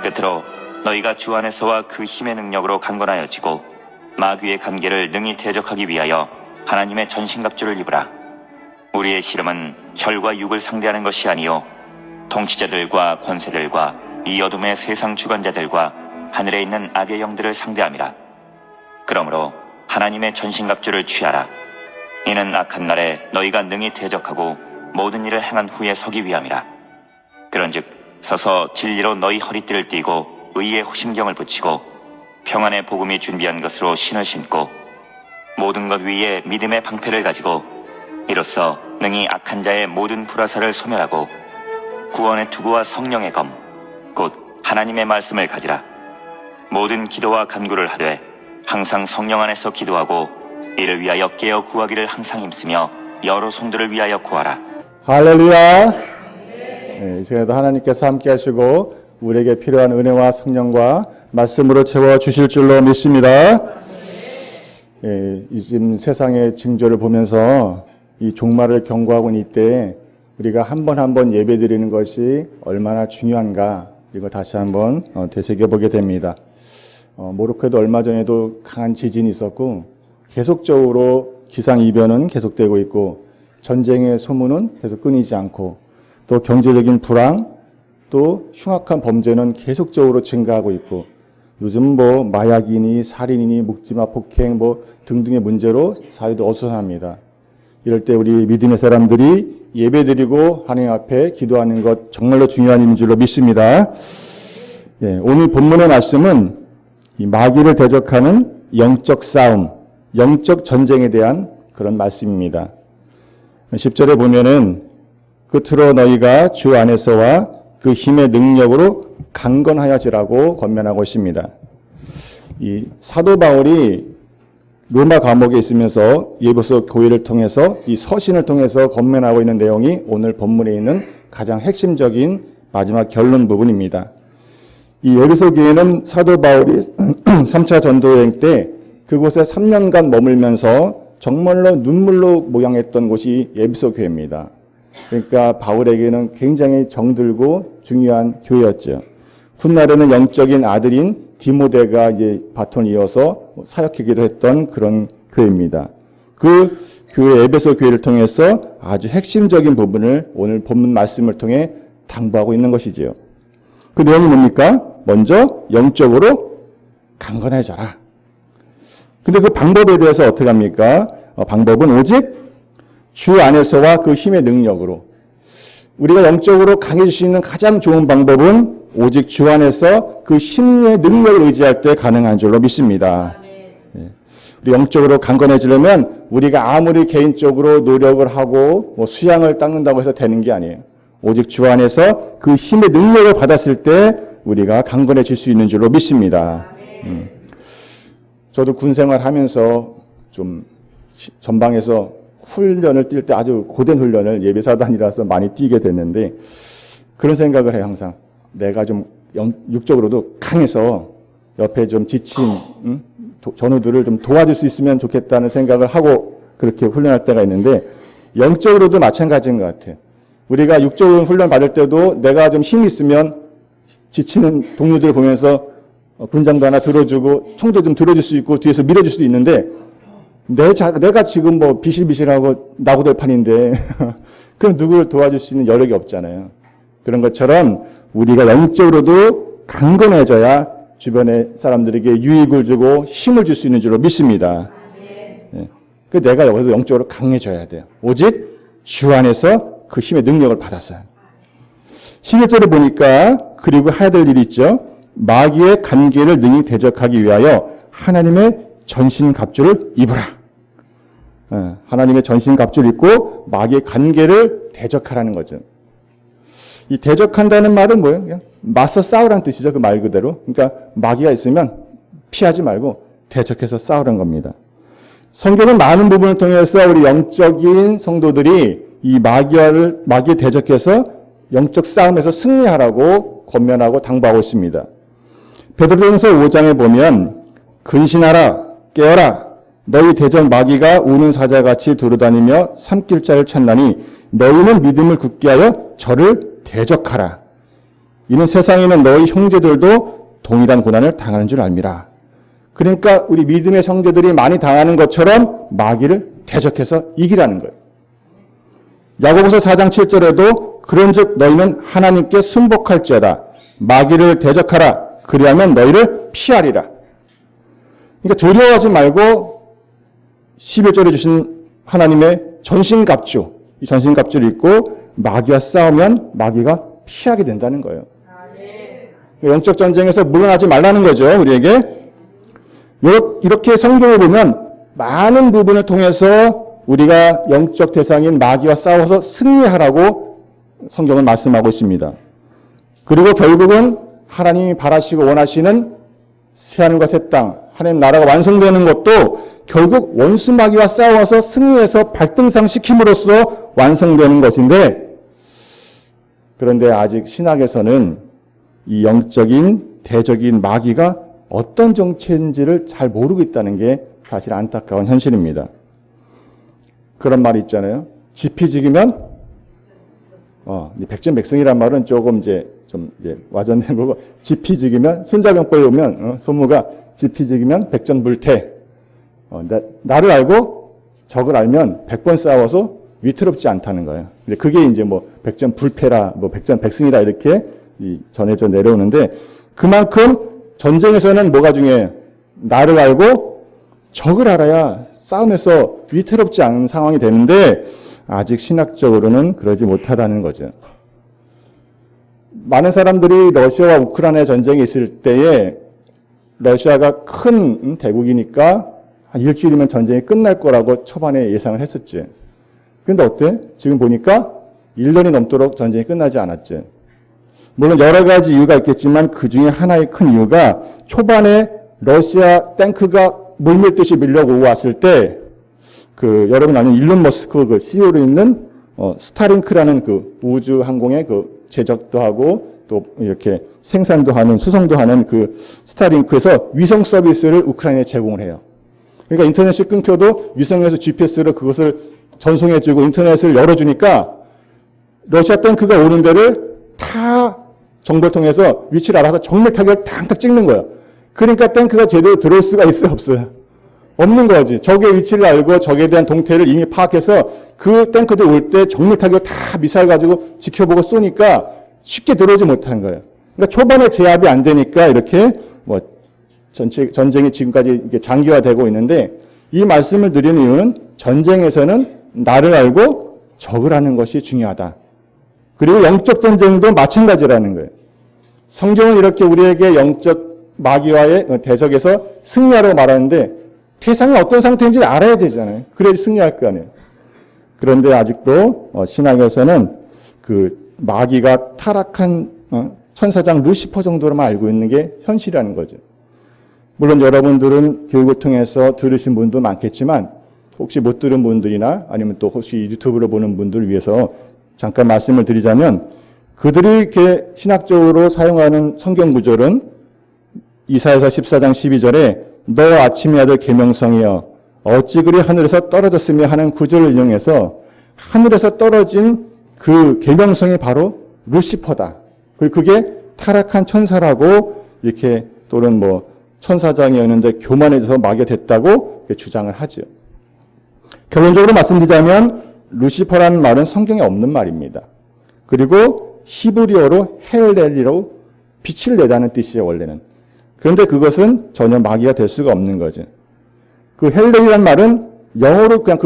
끝으로 너희가 주 안에서와 그 힘의 능력으로 강건하여지고 마귀의 관계를 능히 대적하기 위하여 하나님의 전신갑주를 입으라. 우리의 씨름은 혈과 육을 상대하는 것이 아니요 통치자들과 권세들과 이 어둠의 세상 주관자들과 하늘에 있는 악의 영들을 상대함이라. 그러므로 하나님의 전신갑주를 취하라. 이는 악한 날에 너희가 능히 대적하고 모든 일을 행한 후에 서기 위함이라. 그런즉 서서 진리로 너희 허리띠를 띠고 의의 호심경을 붙이고 평안의 복음이 준비한 것으로 신을 신고 모든 것 위에 믿음의 방패를 가지고 이로써 능히 악한 자의 모든 불화살을 소멸하고 구원의 투구와 성령의 검 곧 하나님의 말씀을 가지라. 모든 기도와 간구를 하되 항상 성령 안에서 기도하고 이를 위하여 깨어 구하기를 항상 힘쓰며 여러 성도를 위하여 구하라. 할렐루야. 이 시간에도 하나님께서 함께 하시고 우리에게 필요한 은혜와 성령과 말씀으로 채워주실 줄로 믿습니다. 이 지금 세상의 징조를 보면서 이 종말을 경고하고 있는 이때 우리가 한 번 한 번 예배 드리는 것이 얼마나 중요한가 이거 다시 한번 되새겨보게 됩니다. 모로코에도 얼마 전에도 강한 지진이 있었고 계속적으로 기상이변은 계속되고 있고 전쟁의 소문은 계속 끊이지 않고 또 경제적인 불황 또 흉악한 범죄는 계속적으로 증가하고 있고 요즘 마약이니 살인이니 묵지마 폭행 등등의 문제로 사회도 어수선합니다. 이럴 때 우리 믿음의 사람들이 예배드리고 하나님 앞에 기도하는 것 정말로 중요한 일인 줄로 믿습니다. 오늘 본문의 말씀은 이 마귀를 대적하는 영적 싸움, 영적 전쟁에 대한 그런 말씀입니다. 10절에 보면은 끝으로 너희가 주 안에서와 그 힘의 능력으로 강건하여지라고 권면하고 있습니다. 이 사도 바울이 로마 감옥에 있으면서 예배소 교회를 통해서 이 서신을 통해서 권면하고 있는 내용이 오늘 본문에 있는 가장 핵심적인 마지막 결론 부분입니다. 이 예배소 교회는 사도 바울이 3차 전도여행 때 그곳에 3년간 머물면서 정말로 눈물로 모양했던 곳이 예배소 교회입니다. 그러니까 바울에게는 굉장히 정들고 중요한 교회였죠. 훗날에는 영적인 아들인 디모데가 이제 바톤을 이어서 사역하기도 했던 그런 교회입니다. 그 교회 에베소 교회를 통해서 아주 핵심적인 부분을 오늘 본문 말씀을 통해 당부하고 있는 것이지요. 그 내용이 뭡니까? 먼저 영적으로 강건해져라. 근데 그 방법에 대해서 어떻게 합니까? 방법은 오직 주 안에서와 그 힘의 능력으로. 우리가 영적으로 강해질 수 있는 가장 좋은 방법은 오직 주 안에서 그 힘의 능력을 의지할 때 가능한 줄로 믿습니다. 우리 영적으로 강건해지려면 우리가 아무리 개인적으로 노력을 하고 수양을 닦는다고 해서 되는 게 아니에요. 오직 주 안에서 그 힘의 능력을 받았을 때 우리가 강건해질 수 있는 줄로 믿습니다. 저도 군 생활하면서 좀 전방에서 훈련을 뛸 때 아주 고된 훈련을 예비사단이라서 많이 뛰게 됐는데 그런 생각을 해요. 항상 내가 좀 육적으로도 강해서 옆에 좀 지친 전우들을 좀 도와줄 수 있으면 좋겠다는 생각을 하고 그렇게 훈련할 때가 있는데 영적으로도 마찬가지인 것 같아요. 우리가 육적으로 훈련 받을 때도 내가 좀 힘이 있으면 지치는 동료들을 보면서 군장도 하나 들어주고 총도 좀 들어줄 수 있고 뒤에서 밀어줄 수도 있는데 내가 지금 비실비실하고 나고될 판인데 그럼 누구를 도와줄 수 있는 여력이 없잖아요. 그런 것처럼 우리가 영적으로도 강건해져야 주변의 사람들에게 유익을 주고 힘을 줄 수 있는 줄로 믿습니다. 그 내가 여기서 영적으로 강해져야 돼요. 오직 주 안에서 그 힘의 능력을 받았어요. 11절에 보니까 그리고 해야 될 일이 있죠. 마귀의 관계를 능히 대적하기 위하여 하나님의 전신갑주를 입으라. 하나님의 전신갑주를 입고 마귀의 관계를 대적하라는 거죠. 이 대적한다는 말은 뭐예요? 그냥 맞서 싸우라는 뜻이죠. 그 말 그대로. 그러니까 마귀가 있으면 피하지 말고 대적해서 싸우라는 겁니다. 성경은 많은 부분을 통해서 우리 영적인 성도들이 이 마귀에 대적해서 영적 싸움에서 승리하라고 권면하고 당부하고 있습니다. 베드로전서 5장에 보면 근신하라 깨어라 너희 대적 마귀가 우는 사자같이 두루다니며 삼킬 자를 찾나니 너희는 믿음을 굳게 하여 저를 대적하라. 이는 세상에 있는 너희 형제들도 동일한 고난을 당하는 줄 알미라. 그러니까 우리 믿음의 형제들이 많이 당하는 것처럼 마귀를 대적해서 이기라는 거예요. 야고보서 4장 7절에도 그런즉 너희는 하나님께 순복할지어다. 마귀를 대적하라. 그리하면 너희를 피하리라. 그러니까 두려워하지 말고 11절에 주신 하나님의 전신갑주, 이 전신갑주를 입고 마귀와 싸우면 마귀가 피하게 된다는 거예요. 영적 전쟁에서 물러나지 말라는 거죠, 우리에게. 이렇게 성경에 보면 많은 부분을 통해서 우리가 영적 대상인 마귀와 싸워서 승리하라고 성경은 말씀하고 있습니다. 그리고 결국은 하나님이 바라시고 원하시는 새하늘과 새 땅, 하나님 나라가 완성되는 것도 결국 원수 마귀와 싸워서 승리해서 발등상시킴으로써 완성되는 것인데, 그런데 아직 신학에서는 이 영적인 대적인 마귀가 어떤 정체인지를 잘 모르고 있다는 게 사실 안타까운 현실입니다. 그런 말이 있잖아요. 지피지기면 백전백승이란 말은 조금 좀 와전된 거고, 지피지기면 손자병법에 보면 소무가 지피지기면 백전불태. 나를 알고 적을 알면 100번 싸워서 위태롭지 않다는 거예요. 근데 그게 이제 백전불패라, 백전백승이라 이렇게 전해져 내려오는데, 그만큼 전쟁에서는 뭐가 중요해요? 나를 알고 적을 알아야 싸움에서 위태롭지 않은 상황이 되는데, 아직 신학적으로는 그러지 못하다는 거죠. 많은 사람들이 러시아와 우크라이나 전쟁이 있을 때에 러시아가 큰 대국이니까 한 일주일이면 전쟁이 끝날 거라고 초반에 예상을 했었지. 그런데 어때? 지금 보니까 1년이 넘도록 전쟁이 끝나지 않았지. 물론 여러 가지 이유가 있겠지만 그 중에 하나의 큰 이유가 초반에 러시아 탱크가 물밀듯이 밀려오고 왔을 때 여러분 아는 일론 머스크 CEO로 있는 스타링크라는 우주 항공의 제작도 하고 또 이렇게 생산도 하는 수송도 하는 스타링크에서 위성 서비스를 우크라이나에 제공을 해요. 그러니까 인터넷이 끊겨도 위성에서 GPS로 그것을 전송해주고 인터넷을 열어주니까 러시아 탱크가 오는 데를 다 정보를 통해서 위치를 알아서 정밀 타격을 탕탁 찍는 거예요. 그러니까 탱크가 제대로 들어올 수가 있어요, 없어요? 없는 거지. 적의 위치를 알고 적에 대한 동태를 이미 파악해서 그 탱크들 올 때 정밀 타격을 다 미사일 가지고 지켜보고 쏘니까 쉽게 들어오지 못한 거예요. 그러니까 초반에 제압이 안 되니까 이렇게 전쟁이 지금까지 이게 장기화되고 있는데, 이 말씀을 드리는 이유는 전쟁에서는 나를 알고 적을 아는 것이 중요하다. 그리고 영적 전쟁도 마찬가지라는 거예요. 성경은 이렇게 우리에게 영적 마귀와의 대적에서 승리하라고 말하는데 대상이 어떤 상태인지 알아야 되잖아요. 그래야지 승리할 거 아니에요. 그런데 아직도 신학에서는 마귀가 타락한 천사장 루시퍼 정도로만 알고 있는 게 현실이라는 거죠. 물론 여러분들은 교육을 통해서 들으신 분도 많겠지만 혹시 못 들은 분들이나 아니면 또 혹시 유튜브로 보는 분들을 위해서 잠깐 말씀을 드리자면, 그들이 이렇게 신학적으로 사용하는 성경 구절은 이사야서 14장 12절에 너 아침의 아들 계명성이여 어찌 그리 하늘에서 떨어졌으며 하는 구절을 인용해서 하늘에서 떨어진 그 계명성이 바로 루시퍼다. 그리고 그게 타락한 천사라고 이렇게, 또는 천사장이었는데 교만해져서 마귀가 됐다고 주장을 하죠. 결론적으로 말씀드리자면 루시퍼라는 말은 성경에 없는 말입니다. 그리고 히브리어로 헬렐리로 빛을 내다는 뜻이에요, 원래는. 그런데 그것은 전혀 마귀가 될 수가 없는 거죠. 헬렐이라는 말은 영어로 그냥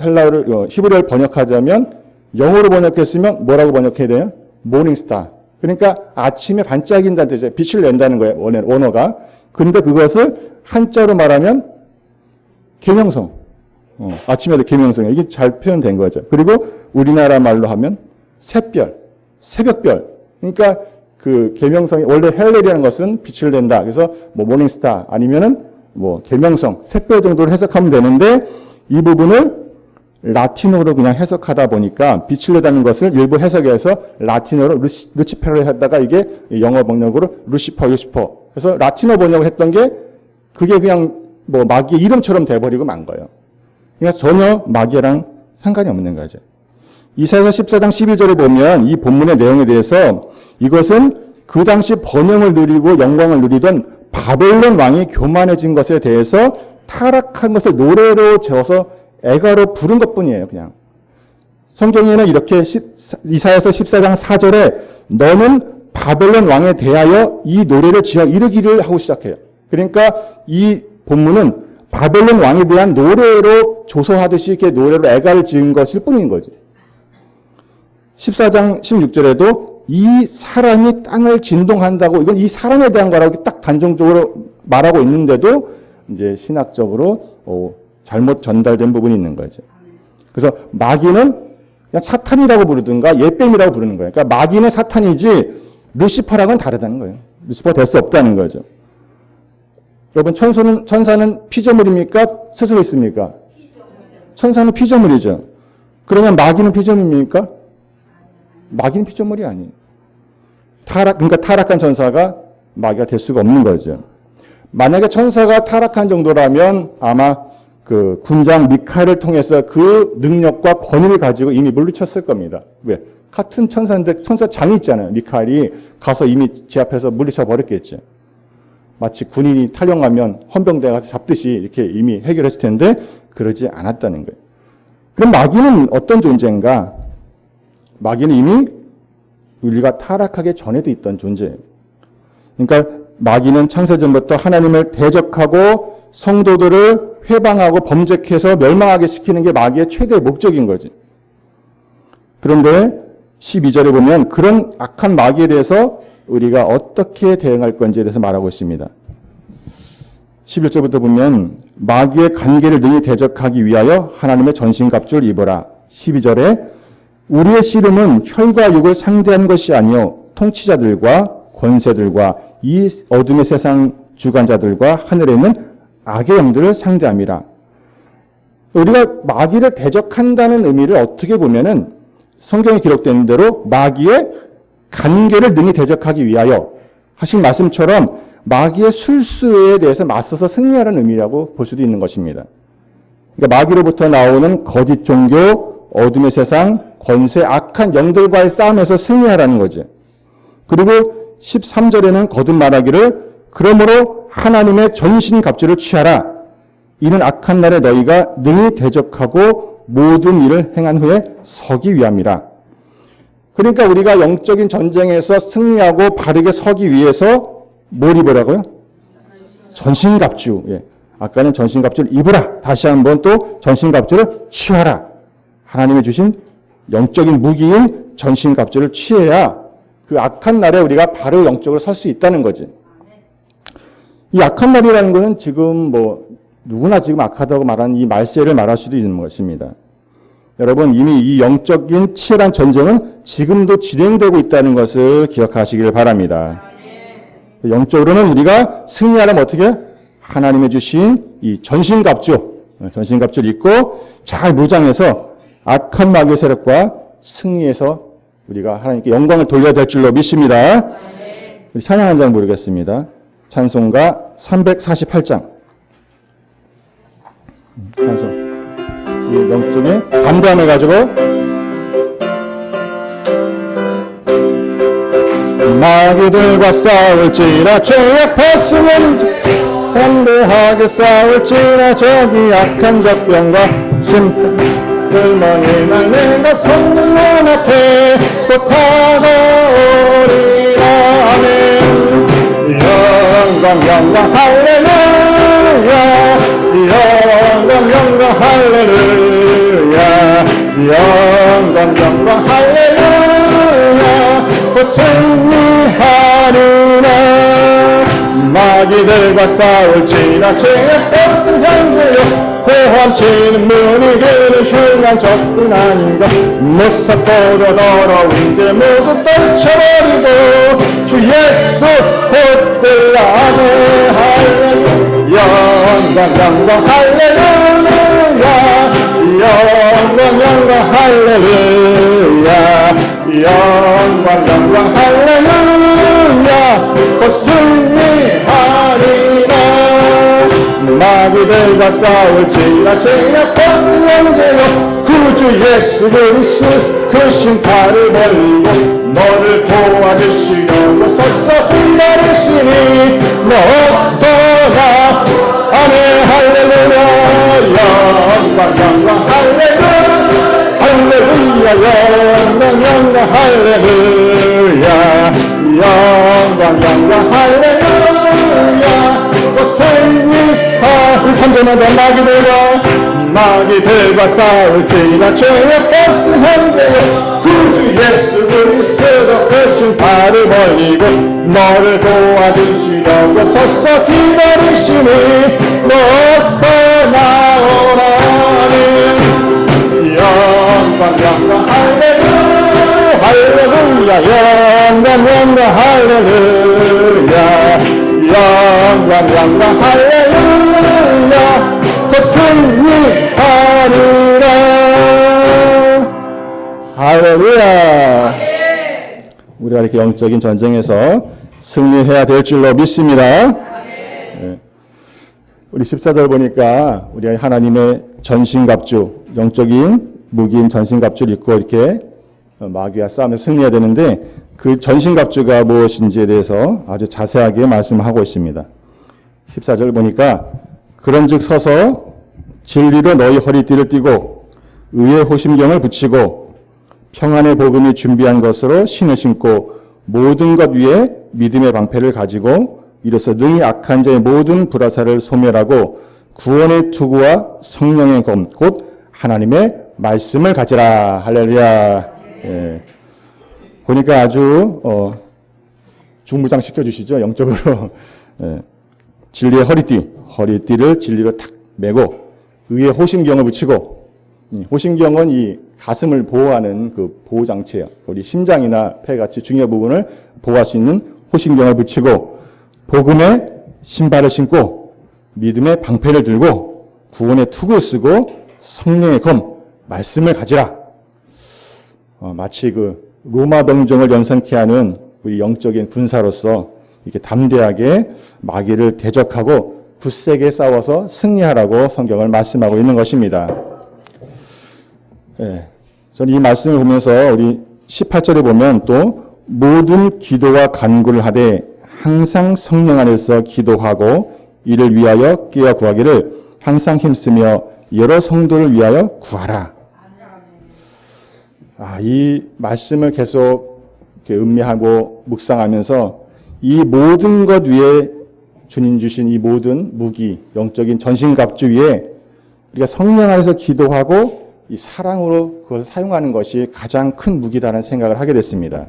헬라어를 히브리어를 번역하자면, 영어로 번역했으면 뭐라고 번역해야 돼요? 모닝스타. 그러니까 아침에 반짝인다는 뜻이에요. 빛을 낸다는 거예요, 원어가. 그런데 그것을 한자로 말하면 계명성. 아침에도 계명성이에요. 이게 잘 표현된 거죠. 그리고 우리나라 말로 하면 샛별, 새벽별. 그러니까 계명성이, 원래 헬렐이라는 것은 빛을 낸다. 그래서 모닝스타 아니면은 계명성, 샛별 정도로 해석하면 되는데, 이 부분을 라틴어로 그냥 해석하다 보니까 빛을 내다는 것을 일부 해석해서 라틴어로 루치페로 했다가 이게 영어 번역으로 루시퍼. 그래서 라틴어 번역을 했던 게 그게 그냥 마귀의 이름처럼 돼버리고 만 거예요. 그래서 전혀 마귀랑 상관이 없는 거죠. 이사야서 14장 11절에 보면 이 본문의 내용에 대해서 이것은 그 당시 번영을 누리고 영광을 누리던 바벨론 왕이 교만해진 것에 대해서 타락한 것을 노래로 지어서 애가로 부른 것뿐이에요. 그냥 성경에는 이렇게 이사야서 14장 4절에 너는 바벨론 왕에 대하여 이 노래를 지어 이르기를 하고 시작해요. 그러니까 이 본문은 바벨론 왕에 대한 노래로 조소하듯이 이렇게 노래로 애가를 지은 것일 뿐인 거지. 14장 16절에도 이 사람이 땅을 진동한다고 이건 이 사람에 대한 거라고 딱 단정적으로 말하고 있는데도 이제 신학적으로 잘못 전달된 부분이 있는 거죠. 그래서 마귀는 그냥 사탄이라고 부르든가 예뱀이라고 부르는 거예요. 그러니까 마귀는 사탄이지 루시퍼랑은 다르다는 거예요. 루시퍼 될 수 없다는 거죠. 여러분 천사는 피조물입니까? 스스로 있습니까? 천사는 피조물이죠. 그러면 마귀는 피조물입니까? 마귀는 피조물이 아니에요. 그러니까 타락한 천사가 마귀가 될 수가 없는 거죠. 만약에 천사가 타락한 정도라면 아마 그 군장 미카엘을 통해서 그 능력과 권위를 가지고 이미 물리쳤을 겁니다. 왜? 같은 천사인데 천사장이 있잖아요. 미카엘이 가서 이미 제 앞에서 물리쳐 버렸겠죠. 마치 군인이 탈영하면 헌병대가 가서 잡듯이 이렇게 이미 해결했을 텐데 그러지 않았다는 거예요. 그럼 마귀는 어떤 존재인가? 마귀는 이미 우리가 타락하기 전에도 있던 존재예요. 그러니까 마귀는 창세전부터 하나님을 대적하고 성도들을 회방하고 범죄해서 멸망하게 시키는 게 마귀의 최대 목적인 거지. 그런데 12절에 보면 그런 악한 마귀에 대해서 우리가 어떻게 대응할 건지에 대해서 말하고 있습니다. 11절부터 보면 마귀의 간계를 능히 대적하기 위하여 하나님의 전신갑주를 입어라. 12절에 우리의 씨름은 혈과 육을 상대한 것이 아니요 통치자들과 권세들과 이 어둠의 세상 주관자들과 하늘에 있는 악의 영들을 상대함이라. 우리가 마귀를 대적한다는 의미를 어떻게 보면은 성경에 기록된 대로 마귀의 간계를 능히 대적하기 위하여 하신 말씀처럼 마귀의 술수에 대해서 맞서서 승리하라는 의미라고 볼 수도 있는 것입니다. 그러니까 마귀로부터 나오는 거짓 종교, 어둠의 세상, 권세, 악한 영들과의 싸움에서 승리하라는 거죠. 그리고 13절에는 거듭 말하기를 그러므로 하나님의 전신갑주를 취하라. 이는 악한 날에 너희가 능히 대적하고 모든 일을 행한 후에 서기 위함이라. 그러니까 우리가 영적인 전쟁에서 승리하고 바르게 서기 위해서 뭘 입으라고요? 전신갑주. 예. 아까는 전신갑주를 입으라. 다시 한번 또 전신갑주를 취하라. 하나님이 주신 영적인 무기인 전신갑주를 취해야 그 악한 날에 우리가 바로 영적으로 설 수 있다는 거지. 이 악한 날이라는 것은 지금 누구나 지금 악하다고 말하는 이 말세를 말할 수도 있는 것입니다. 여러분 이미 이 영적인 치열한 전쟁은 지금도 진행되고 있다는 것을 기억하시길 바랍니다. 영적으로는 우리가 승리하려면 어떻게? 하나님이 주신 이 전신갑주를 입고 잘 무장해서 악한 마귀의 세력과 승리해서 우리가 하나님께 영광을 돌려야 될 줄로 믿습니다. 우리 찬양 한 장 부르겠습니다. 찬송가 348장. 찬송. 이 영적인 담대함을 가지고 마귀들과 싸울지라 죄악 벗으면 담대하게 싸울지라 저기 악한 적병과 심판을 날 내가 성령 앞에 또 다가오리라. 아멘. 영광 할렐루야. 영광 할렐루야. 영광 할렐루야. 승리하리라. 마귀들과 싸울지라 죄의 버스 현재요 고함치는 문이 그는 흉한 적군 아닌가. 무섭고도 더러운 이제 모두 떨쳐버리고 주 예수 붙들라. 아멘. 할렐루야. 영광 할렐루야. 영광 할렐루야. 영광 할렐루야. 승리하리라. 마귀들과 싸울지라 죄악 벗은 형제여 구주 예수 그리스도 크신 팔을 벌리고 너를 도와주시려고 서서 기다리시니 너서 나 아멘 할렐루야 영광 영광 할렐루야 할렐루야 영광 영광 할렐루야 영광 영광 할렐루야 승리하는 3절마다 마귀들과 싸울지라 죄의 버스 현재여 구주 예수 그리스도 크신 팔을 벌리고 너를 도와주시려고 서서 기다리시니 너서 나오라니 영광 영광 할렐루야 할렐루야 영광 영광 할렐루야 영광 영광 할렐루야 승리하리라 할렐루야. 우리가 이렇게 영적인 전쟁에서 승리해야 될 줄로 믿습니다. 네. 우리 14절 보니까 우리가 하나님의 전신갑주, 영적인 무기인 전신갑주를 입고 이렇게 마귀와 싸움에 승리해야 되는데 그 전신갑주가 무엇인지에 대해서 아주 자세하게 말씀하고 있습니다. 14절 보니까 그런즉 서서 진리로 너희 허리띠를 띠고 의의 호심경을 붙이고 평안의 복음이 준비한 것으로 신을 신고 모든 것 위에 믿음의 방패를 가지고 이로써 능히 악한 자의 모든 불화살을 소멸하고 구원의 투구와 성령의 검 곧 하나님의 말씀을 가지라. 할렐루야. 예. 보니까 아주 중무장 시켜주시죠. 영적으로. 예. 진리의 허리띠를 진리로 탁 메고 의의 호심경을 붙이고 호심경은 이 가슴을 보호하는 그 보호장치예요. 우리 심장이나 폐같이 중요한 부분을 보호할 수 있는 호심경을 붙이고 복음의 신발을 신고 믿음의 방패를 들고 구원의 투구를 쓰고 성령의 검, 말씀을 가지라. 마치 그 로마 병정을 연상케 하는 우리 영적인 군사로서 이렇게 담대하게 마귀를 대적하고 굳세게 싸워서 승리하라고 성경을 말씀하고 있는 것입니다. 예, 저는 이 말씀을 보면서 우리 18절에 보면 또 모든 기도와 간구를 하되 항상 성령 안에서 기도하고 이를 위하여 깨어 구하기를 항상 힘쓰며 여러 성도를 위하여 구하라. 이 말씀을 계속 이렇게 음미하고 묵상하면서 이 모든 것 위에 주님 주신 이 모든 무기, 영적인 전신갑주 위에 우리가 성령 안에서 기도하고 이 사랑으로 그것을 사용하는 것이 가장 큰 무기다라는 생각을 하게 됐습니다.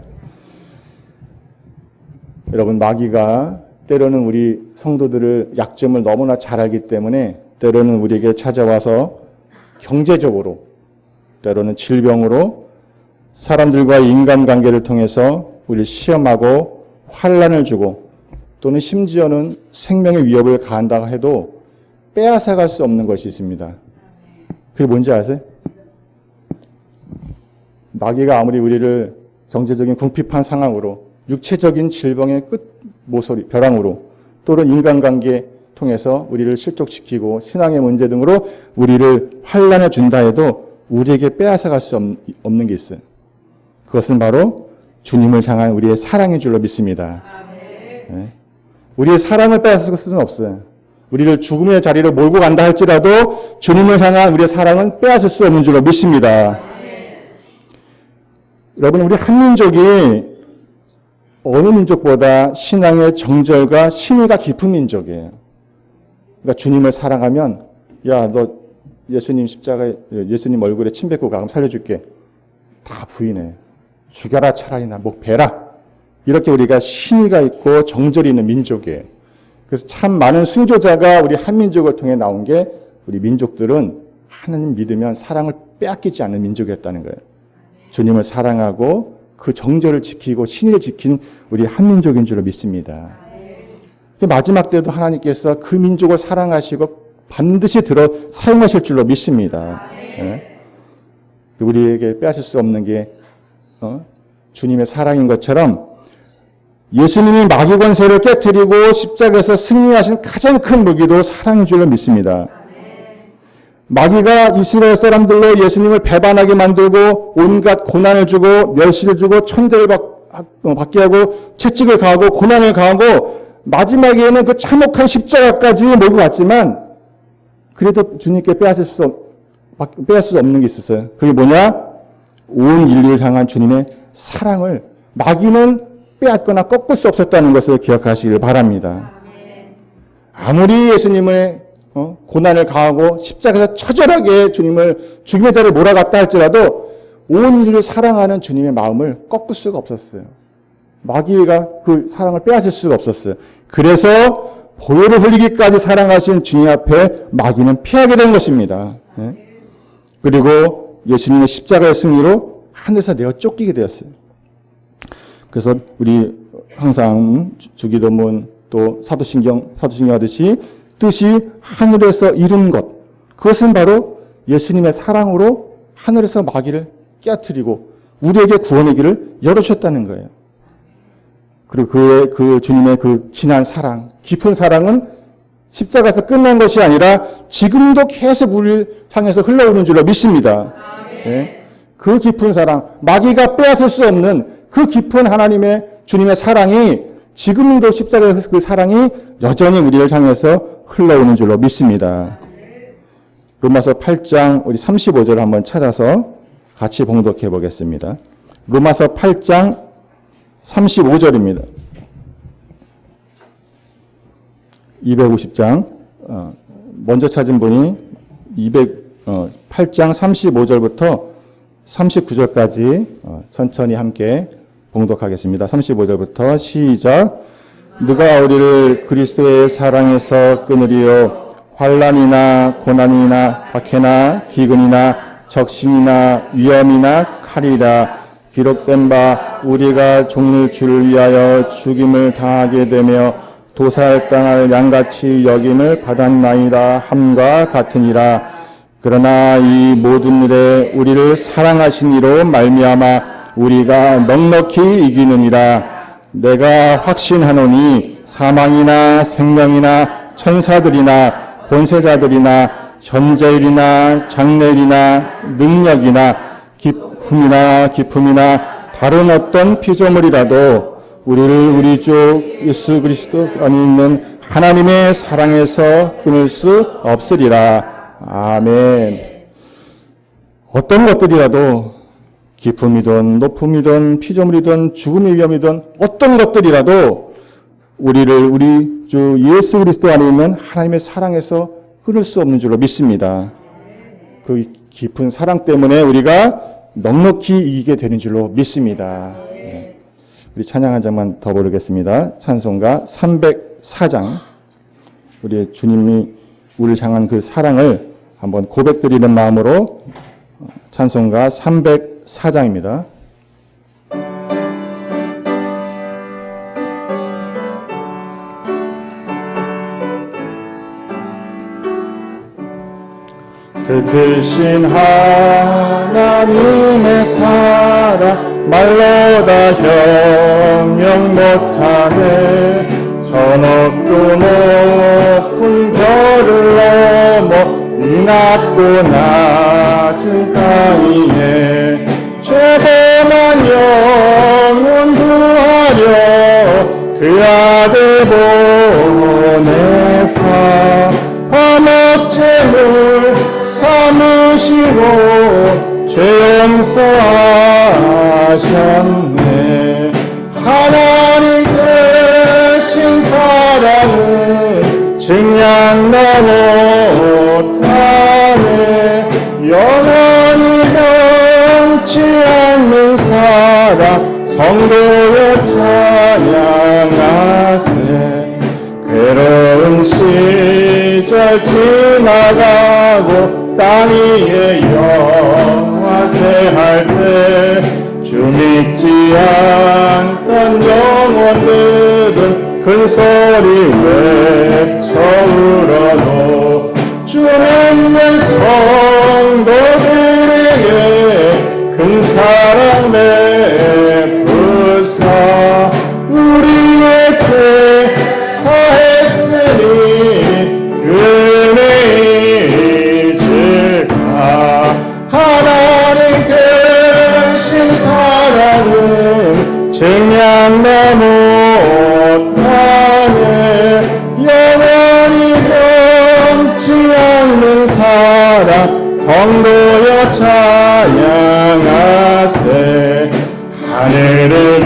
여러분, 마귀가 때로는 우리 성도들을 약점을 너무나 잘 알기 때문에 때로는 우리에게 찾아와서 경제적으로, 때로는 질병으로 사람들과의 인간관계를 통해서 우리를 시험하고 환난을 주고 또는 심지어는 생명의 위협을 가한다고 해도 빼앗아갈 수 없는 것이 있습니다. 그게 뭔지 아세요? 마귀가 아무리 우리를 경제적인 궁핍한 상황으로 육체적인 질병의 끝 모서리, 벼랑으로 또는 인간관계 통해서 우리를 실족시키고 신앙의 문제 등으로 우리를 환난을 준다 해도 우리에게 빼앗아갈 수 없는 게 있어요. 그것은 바로 주님을 향한 우리의 사랑인 줄로 믿습니다. 네. 우리의 사랑을 빼앗을 수는 없어요. 우리를 죽음의 자리로 몰고 간다 할지라도 주님을 향한 우리의 사랑은 빼앗을 수 없는 줄로 믿습니다. 여러분, 우리 한민족이 어느 민족보다 신앙의 정절과 신의가 깊은 민족이에요. 그러니까 주님을 사랑하면 야, 너 예수님 십자가에 예수님 얼굴에 침 뱉고 가 그럼 살려줄게. 다 부인해. 죽여라 차라리 나 목 베라. 이렇게 우리가 신의가 있고 정절이 있는 민족이에요. 그래서 참 많은 순교자가 우리 한민족을 통해 나온 게 우리 민족들은 하나님 믿으면 사랑을 빼앗기지 않는 민족이었다는 거예요. 주님을 사랑하고 그 정절을 지키고 신의를 지킨 우리 한민족인 줄로 믿습니다. 마지막 때도 하나님께서 그 민족을 사랑하시고 반드시 사용하실 줄로 믿습니다. 네. 우리에게 빼앗을 수 없는 게 주님의 사랑인 것처럼 예수님이 마귀 권세를 깨뜨리고 십자가에서 승리하신 가장 큰 무기도 사랑인 줄로 믿습니다. 마귀가 이스라엘 사람들로 예수님을 배반하게 만들고 온갖 고난을 주고 멸시를 주고 천대를 받게 하고 채찍을 가하고 고난을 가하고 마지막에는 그 참혹한 십자가까지 몰고 갔지만 그래도 주님께 빼앗을 수 없는 게 있었어요. 그게 뭐냐? 온 인류를 향한 주님의 사랑을 마귀는 빼앗거나 꺾을 수 없었다는 것을 기억하시길 바랍니다. 아무리 예수님의 고난을 가하고 십자가에서 처절하게 주님을 죽임의 자리에 몰아갔다 할지라도 온 인류를 사랑하는 주님의 마음을 꺾을 수가 없었어요. 마귀가 그 사랑을 빼앗을 수가 없었어요. 그래서 보혈을 흘리기까지 사랑하신 주님 앞에 마귀는 피하게 된 것입니다. 그리고 예수님의 십자가의 승리로 하늘에서 내어 쫓기게 되었어요. 그래서 우리 항상 주기도문 또 사도신경 하듯이 뜻이 하늘에서 이룬 것, 그것은 바로 예수님의 사랑으로 하늘에서 마귀를 깨뜨리고 우리에게 구원의 길을 열어주셨다는 거예요. 그리고 그 주님의 그 진한 사랑, 깊은 사랑은 십자가에서 끝난 것이 아니라 지금도 계속 우리를 향해서 흘러오는 줄로 믿습니다. 네. 그 깊은 사랑, 마귀가 빼앗을 수 없는 그 깊은 하나님의 주님의 사랑이 지금도 십자가의 그 사랑이 여전히 우리를 향해서 흘러오는 줄로 믿습니다. 로마서 8장 우리 35절을 한번 찾아서 같이 봉독해 보겠습니다. 로마서 8장 35절입니다. 250장 먼저 찾은 분이 8장 35절부터 39절까지 천천히 함께 봉독하겠습니다. 35절부터 시작. 누가 우리를 그리스도의 사랑에서 끊으리요? 환난이나 고난이나 박해나 기근이나 적신이나 위험이나 칼이라. 기록된 바 우리가 종일 주를 위하여 죽임을 당하게 되며 도살당할 양같이 여김을 받았나이다 함과 같으니라. 그러나 이 모든 일에 우리를 사랑하신 이로 말미암아 우리가 넉넉히 이기느니라. 내가 확신하노니 사망이나 생명이나 천사들이나 권세자들이나 현재일이나 장래일이나 능력이나 기품이나 다른 어떤 피조물이라도 우리를 우리 주 예수 그리스도 안에 있는 하나님의 사랑에서 끊을 수 없으리라. 아멘. 어떤 것들이라도 기품이든 높음이든 피조물이든 죽음의 위험이든 어떤 것들이라도 우리를 우리 주 예수 그리스도 안에 있는 하나님의 사랑에서 끊을 수 없는 줄로 믿습니다. 그 깊은 사랑 때문에 우리가 넉넉히 이기게 되는 줄로 믿습니다. 우리 찬양 한 장만 더 부르겠습니다. 찬송가 304장. 우리 주님이 우리를 향한 그 사랑을 한번 고백드리는 마음으로 찬송가 304장입니다. 그 크신 하나님의 사랑 말로 다 형용 못하네. 저 높고 높은 별을 넘어 이 낮고 낮은 땅위에 죄범한 영혼 구하려 그 아들 보내사 화목제물 삼으시고 죄 용서하셨네. 하나님 되신 사랑은 증량나 못하네. 영원히 변치 않는 사랑 성도여 찬양하세. 괴로운 시절 지나가고 땅 위에 영화세 할 때 주 믿지 않던 영혼들은 큰 소리 외쳐 울어도 주 믿는 성도들에게 큰 사랑 베푸사 우리의 죄 사했으니 은혜 잊을 찬양하세 하늘을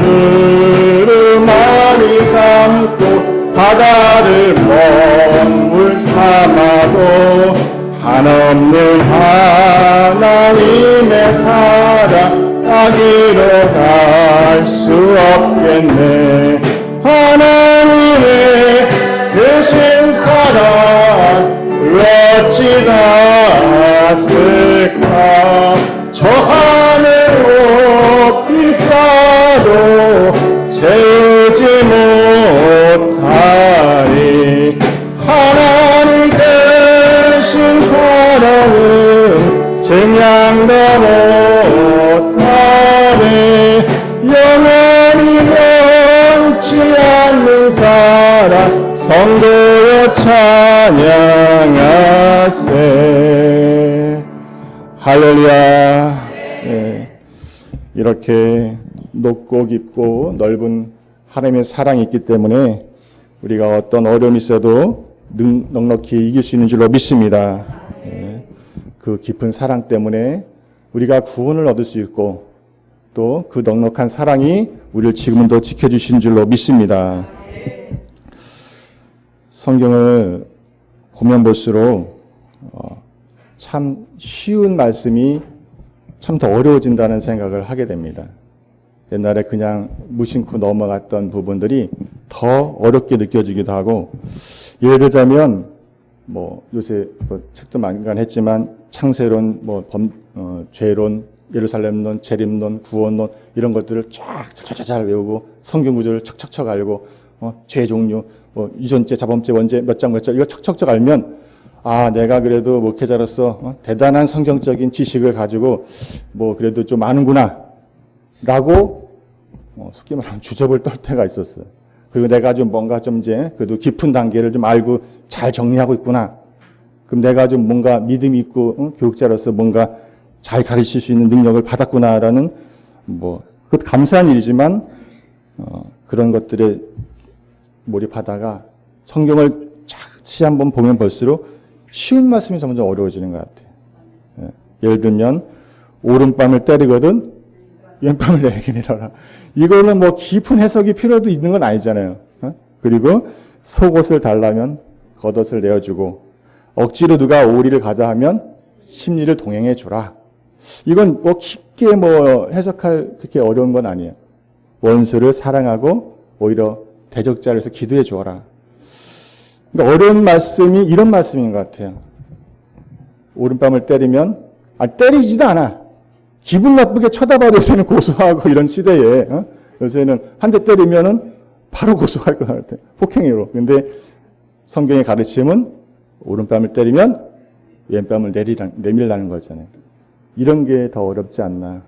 두루마리 삼고 바다를 먼물 삼아도 한없는 하나님의 사랑 따기로 갈 수 없겠네. 하나님의 크신 사랑 어찌 닿았을까. 저 하늘 높이 쌓아도 채우지 못하리. 하나님 크신 사랑은 증량도 못하리. 영원히 변치 않는 사랑 성도여 찬양하세. 할렐루야. 네. 이렇게 높고 깊고 넓은 하나님의 사랑이 있기 때문에 우리가 어떤 어려움이 있어도 넉넉히 이길 수 있는 줄로 믿습니다. 네. 그 깊은 사랑 때문에 우리가 구원을 얻을 수 있고 또 그 넉넉한 사랑이 우리를 지금도 지켜주신 줄로 믿습니다. 성경을 보면 볼수록 참 쉬운 말씀이 참 더 어려워진다는 생각을 하게 됩니다. 옛날에 그냥 무심코 넘어갔던 부분들이 더 어렵게 느껴지기도 하고, 예를 들자면 요새 책도 만간했지만 창세론, 죄론, 예루살렘론, 재림론, 구원론 이런 것들을 쫙 외우고 성경 구절을 척척척 알고 죄 종류, 유전죄, 자범죄, 원죄 몇 장 이거 척척척 알면 내가 그래도 목회자로서 대단한 성경적인 지식을 가지고 그래도 좀 아는구나 라고 속기 말하면 주접을 떨 때가 있었어요. 그리고 내가 좀 뭔가 좀 이제 그래도 깊은 단계를 좀 알고 잘 정리하고 있구나. 그럼 내가 좀 뭔가 믿음이 있고 교육자로서 뭔가 잘 가르칠 수 있는 능력을 받았구나라는 그것도 감사한 일이지만 그런 것들에 몰입하다가 성경을 다시 한번 보면 볼수록 쉬운 말씀이 점점 어려워지는 것 같아요. 예를 들면 오른밤을 때리거든 왼밤을 내게 내려라. 이거는 깊은 해석이 필요도 있는 건 아니잖아요. 그리고 속옷을 달라면 겉옷을 내어주고 억지로 누가 오리를 가자 하면 심리를 동행해 주라. 이건 깊게 해석할 그렇게 어려운 건 아니에요. 원수를 사랑하고 오히려 대적자를 해서 기도해 주어라. 그러니까 어려운 말씀이 이런 말씀인 것 같아요. 오른밤을 때리면 때리지도 않아. 기분 나쁘게 쳐다봐도 요새는 고소하고 이런 시대에 요새는 한 대 때리면은 바로 고소할 것 같아요. 폭행으로. 근데 성경의 가르침은 오른밤을 때리면 왼밤을 내밀라는 거잖아요. 이런 게 더 어렵지 않나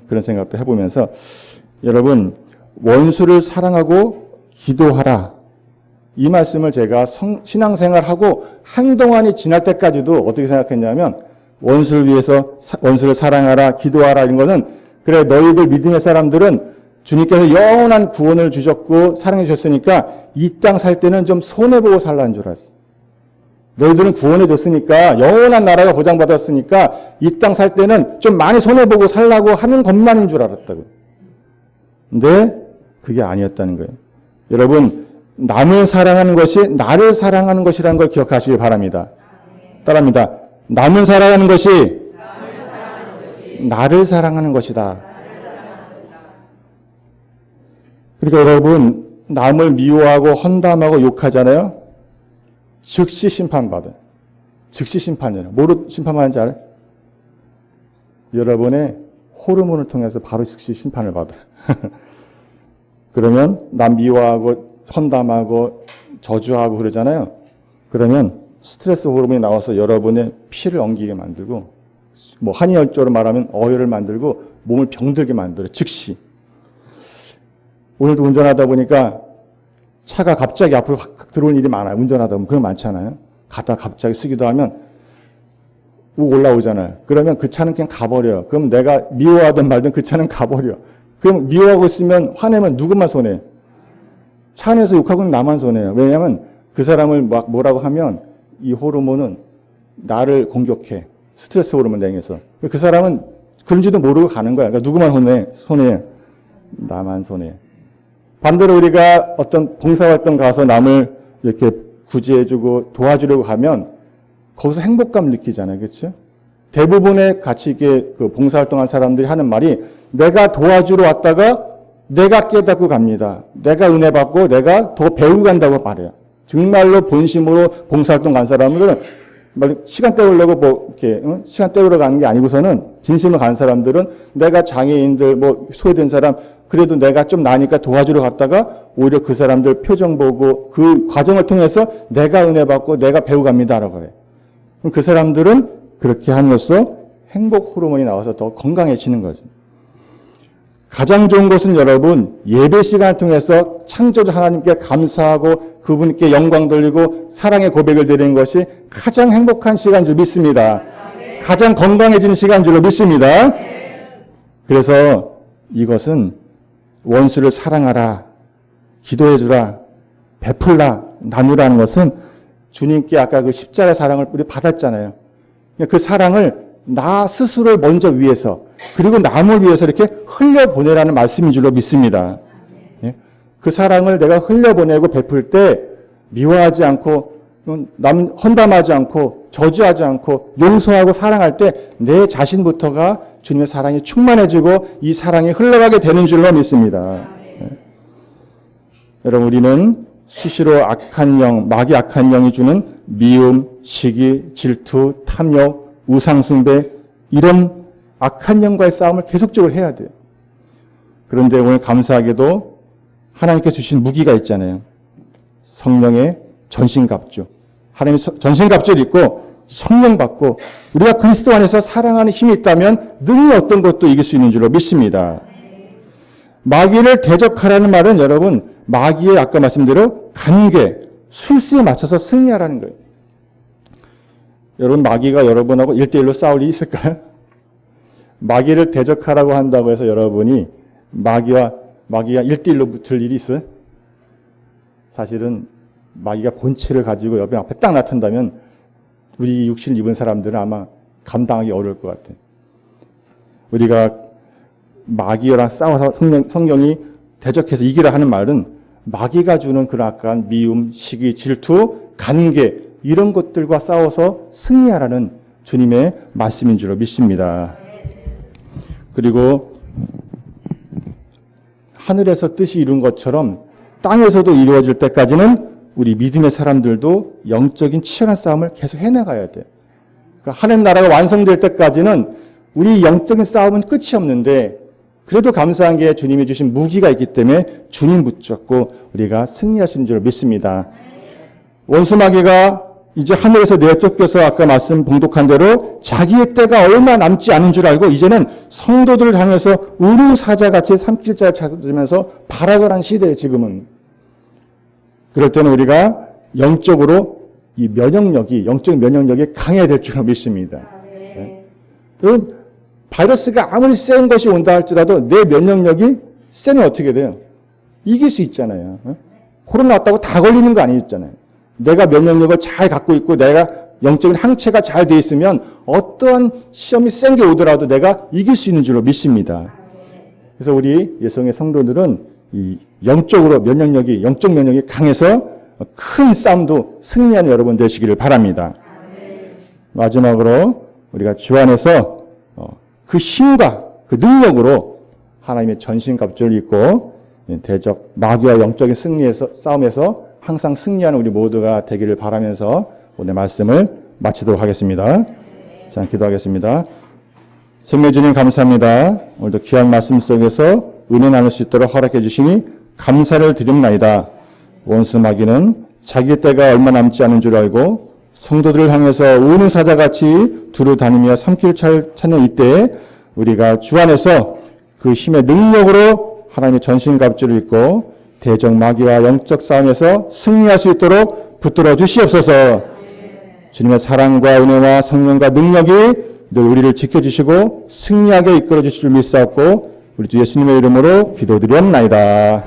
그런 생각도 해보면서 여러분 원수를 사랑하고 기도하라. 이 말씀을 제가 신앙생활하고 한동안이 지날 때까지도 어떻게 생각했냐면 원수를 위해서 원수를 사랑하라 기도하라 이런 거는 그래 너희들 믿음의 사람들은 주님께서 영원한 구원을 주셨고 사랑해 주셨으니까 이 땅 살 때는 좀 손해보고 살라는 줄 알았어. 너희들은 구원해 줬으니까 영원한 나라가 보장받았으니까 이 땅 살 때는 좀 많이 손해보고 살라고 하는 것만인 줄 알았다고요. 근데 그게 아니었다는 거예요. 여러분 남을 사랑하는 것이 나를 사랑하는 것이라는 걸 기억하시기 바랍니다. 따라합니다. 남을 사랑하는 것이 나를 사랑하는 것이다. 그러니까 여러분 남을 미워하고 헌담하고 욕하잖아요. 즉시 심판받아요. 즉시 심판이에요. 뭐로 심판받는지 알아요? 여러분의 호르몬을 통해서 바로 즉시 심판을 받아요. 그러면 남 미워하고 헌담하고 저주하고 그러잖아요. 그러면 스트레스 호르몬이 나와서 여러분의 피를 엉기게 만들고 한의열조로 말하면 어혈을 만들고 몸을 병들게 만들어요. 즉시. 오늘도 운전하다 보니까 차가 갑자기 앞으로 확 들어오는 일이 많아요. 운전하다 보면 그런 거 많잖아요. 가다가 갑자기 쓰기도 하면 욱 올라오잖아요. 그러면 그 차는 그냥 가버려요. 그럼 내가 미워하든 말든 그 차는 가버려. 그럼 미워하고 있으면 화내면 누구만 손해요? 차 안에서 욕하고는 나만 손해요. 왜냐하면 그 사람을 뭐라고 하면 이 호르몬은 나를 공격해. 스트레스 호르몬 냉해서. 그 사람은 그런지도 모르고 가는 거야. 그러니까 누구만 손해? 나만 손해. 반대로 우리가 어떤 봉사활동 가서 남을 이렇게 구제해주고 도와주려고 하면 거기서 행복감 느끼잖아요. 그렇죠? 대부분의 같이 이게 그 봉사활동한 사람들이 하는 말이 내가 도와주러 왔다가 내가 깨닫고 갑니다. 내가 은혜 받고 내가 더 배우고 간다고 말해요. 정말로 본심으로 봉사활동 간 사람들은 시간 때우려고 뭐 이렇게 시간 때우러 가는 게 아니고서는 진심으로 간 사람들은 내가 장애인들 뭐 소외된 사람 그래도 내가 좀 나니까 도와주러 갔다가 오히려 그 사람들 표정 보고 그 과정을 통해서 내가 은혜 받고 내가 배우고 갑니다라고 해요. 그럼 그 사람들은 그렇게 함으로써 행복 호르몬이 나와서 더 건강해지는 거죠. 가장 좋은 것은 여러분 예배 시간을 통해서 창조주 하나님께 감사하고 그분께 영광 돌리고 사랑의 고백을 드리는 것이 가장 행복한 시간인 줄 믿습니다. 가장 건강해지는 시간인 줄로 믿습니다. 그래서 이것은 원수를 사랑하라, 기도해주라, 베풀라, 나누라는 것은 주님께 아까 그 십자가 사랑을 우리 받았잖아요. 그 사랑을 나 스스로를 먼저 위해서 그리고 남을 위해서 이렇게 흘려보내라는 말씀인 줄로 믿습니다. 그 사랑을 내가 흘려보내고 베풀 때 미워하지 않고 남 헌담하지 않고 저주하지 않고 용서하고 사랑할 때 내 자신부터가 주님의 사랑이 충만해지고 이 사랑이 흘러가게 되는 줄로 믿습니다. 여러분 우리는 수시로 악한 영, 마귀 악한 영이 주는 미움, 시기, 질투, 탐욕, 우상숭배 이런 악한 영과의 싸움을 계속적으로 해야 돼요. 그런데 오늘 감사하게도 하나님께 주신 무기가 있잖아요. 성령의 전신갑주. 하나님의 전신갑주를 입고 성령 받고 우리가 그리스도 안에서 사랑하는 힘이 있다면 능히 어떤 것도 이길 수 있는 줄로 믿습니다. 마귀를 대적하라는 말은 여러분 마귀의 아까 말씀대로 관계, 술수에 맞춰서 승리하라는 거예요. 여러분 마귀가 여러분하고 1대1로 싸울 일이 있을까요? 마귀를 대적하라고 한다고 해서 여러분이 마귀가 1대1로 붙을 일이 있어요? 사실은 마귀가 본체를 가지고 옆에 앞에 딱 나타난다면 우리 육신을 입은 사람들은 아마 감당하기 어려울 것 같아요. 우리가 마귀랑 싸워서 성경이 대적해서 이기라 하는 말은 마귀가 주는 그런 약간 미움, 시기, 질투, 관계 이런 것들과 싸워서 승리하라는 주님의 말씀인 줄로 믿습니다. 그리고 하늘에서 뜻이 이룬 것처럼 땅에서도 이루어질 때까지는 우리 믿음의 사람들도 영적인 치열한 싸움을 계속 해나가야 돼요. 그러니까 하나님 나라가 완성될 때까지는 우리 영적인 싸움은 끝이 없는데 그래도 감사한 게 주님이 주신 무기가 있기 때문에 주님 붙잡고 우리가 승리할 수 있는 줄 믿습니다. 원수 마귀가 이제 하늘에서 내쫓겨서 아까 말씀 봉독한 대로 자기의 때가 얼마 남지 않은 줄 알고 이제는 성도들을 향해서 우루사자같이 삼킬자를 찾으면서 발악을 한 시대에 지금은. 그럴 때는 우리가 영적으로 이 면역력이, 영적 면역력이 강해야 될 줄로 믿습니다. 네. 여러분, 바이러스가 아무리 센 것이 온다 할지라도 내 면역력이 세면 어떻게 돼요? 이길 수 있잖아요. 코로나 왔다고 다 걸리는 거 아니잖아요. 내가 면역력을 잘 갖고 있고 내가 영적인 항체가 잘 돼 있으면 어떠한 시험이 센 게 오더라도 내가 이길 수 있는 줄로 믿습니다. 그래서 우리 예성의 성도들은 이 영적으로 면역력이, 영적 면역이 강해서 큰 싸움도 승리하는 여러분 되시기를 바랍니다. 마지막으로 우리가 주 안에서 그 힘과 그 능력으로 하나님의 전신갑주를 입고 대적 마귀와 영적인 승리에서 싸움에서 항상 승리하는 우리 모두가 되기를 바라면서 오늘 말씀을 마치도록 하겠습니다. 자, 기도하겠습니다. 성령 주님 감사합니다. 오늘도 귀한 말씀 속에서 은혜 나눌 수 있도록 허락해 주시니 감사를 드립나이다. 원수 마귀는 자기 때가 얼마 남지 않은 줄 알고 성도들을 향해서 우는 사자같이 두루 다니며 삼킬 찾는 이때에 우리가 주 안에서 그 힘의 능력으로 하나님의 전신갑주를 입고 대적 마귀와 영적 싸움에서 승리할 수 있도록 붙들어 주시옵소서. 주님의 사랑과 은혜와 성령과 능력이 늘 우리를 지켜주시고 승리하게 이끌어 주실 줄 믿사옵고 우리 주 예수님의 이름으로 기도드렸나이다.